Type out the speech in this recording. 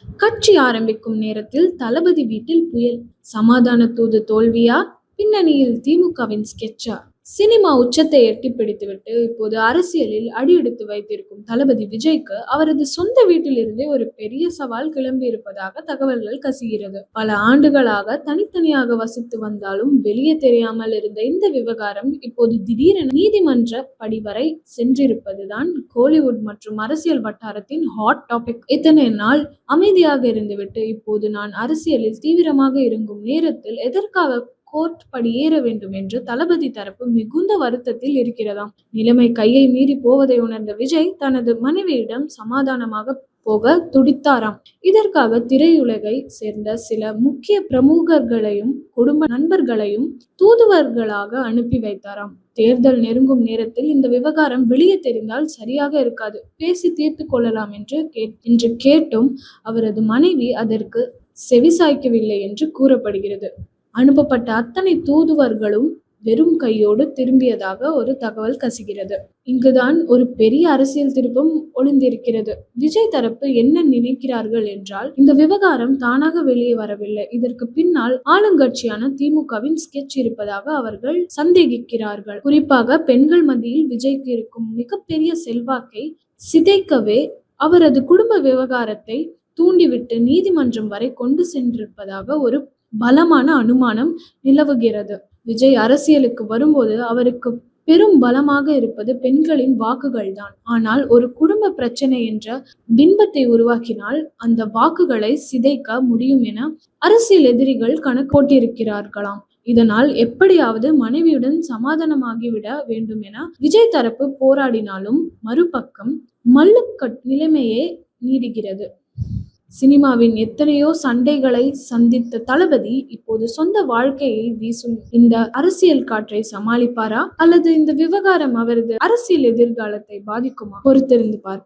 கட்சி ஆரம்பிக்கும் நேரத்தில் தளபதி வீட்டில் புயல், சமாதான தூது தோல்வியா, பின்னணியில் திமுகவின் ஸ்கெட்சா? சினிமா உச்சத்தை எட்டி பிடித்துவிட்டு இப்போது அரசியலில் அடியெடுத்து வைத்திருக்கும் தளபதி விஜய்க்கு அவரது சொந்த வீட்டிலிருந்தே ஒரு பெரிய சவால் கிளம்பியிருப்பதாக தகவல்கள் கசிகிறது. பல ஆண்டுகளாக தனித்தனியாக வசித்து வந்தாலும் வெளியே தெரியாமல் இருந்த இந்த விவகாரம் இப்போது திடீரென நீதிமன்ற படி வரை சென்றிருப்பதுதான் கோலிவுட் மற்றும் அரசியல் வட்டாரத்தின் ஹாட் டாபிக். இத்தனை நாள் அமைதியாக இருந்துவிட்டு இப்போது நான் அரசியலில் தீவிரமாக இறங்கும் நேரத்தில் எதற்காக கோர்ட் படியேற வேண்டும் என்று தளபதி தரப்பு மிகுந்த வருத்தத்தில் இருக்கிறதாம். நிலைமை கையை மீறி போவதை உணர்ந்த விஜய் தனது மனைவியிடம் சமாதானமாக போக துடித்தாராம். இதற்காக திரையுலகை சேர்ந்த சில முக்கிய பிரமுகர்களையும் குடும்ப நண்பர்களையும் தூதுவர்களாக அனுப்பி வைத்தாராம். தேர்தல் நெருங்கும் நேரத்தில் இந்த விவகாரம் வெளியே தெரிந்தால் சரியாக இருக்காது, பேசி தீர்த்து கொள்ளலாம் என்று கேட்டும் அவரது மனைவி அதற்கு செவிசாய்க்கவில்லை என்று கூறப்படுகிறது. அனுப்பப்பட்ட அத்தனை தூதுவர்களும் வெறும் கையோடு திரும்பியதாக ஒரு தகவல் கசிகிறது. இங்குதான் ஒரு பெரிய அரசியல் திருப்பம் ஒளிந்திருக்கிறது. விஜய் தரப்பு என்ன நினைக்கிறார்கள் என்றால், இந்த விவகாரம் தானாக வெளியே வரவில்லை, இதற்கு பின்னால் ஆளுங்கட்சியான திமுகவின் ஸ்கெட்ச் இருப்பதாக அவர்கள் சந்தேகிக்கிறார்கள். குறிப்பாக பெண்கள் மத்தியில் விஜய்க்கு இருக்கும் மிகப்பெரிய செல்வாக்கை சிதைக்கவே அவரது குடும்ப விவகாரத்தை தூண்டிவிட்டு நீதிமன்றம் வரை கொண்டு சென்றிருப்பதாக ஒரு பலமான அனுமானம் நிலவுகிறது. விஜய் அரசியலுக்கு வரும்போது அவருக்கு பெரும் பலமாக இருப்பது பெண்களின் வாக்குகள் தான். ஆனால் ஒரு குடும்ப பிரச்சனை என்ற பிம்பத்தை உருவாக்கினால் அந்த வாக்குகளை சிதைக்க முடியும் என அரசியல் எதிரிகள் கணக்கு போட்டிருக்கிறார்களாம். இதனால் எப்படியாவது மனைவியுடன் சமாதானமாகிவிட வேண்டும் என விஜய் தரப்பு போராடினாலும் மறுபக்கம் மல்லுக்கட் நிலைமையே நீடிக்கிறது. சினிமாவின் எத்தனையோ சண்டைகளை சந்தித்த தளபதி இப்போது சொந்த வாழ்க்கையை வீசும் இந்த அரசியல் காற்றை சமாளிப்பாரா, அல்லது இந்த விவகாரம் அவரது அரசியல் எதிர்காலத்தை பாதிக்குமா? பொறுத்திருந்து பார்ப்போம்.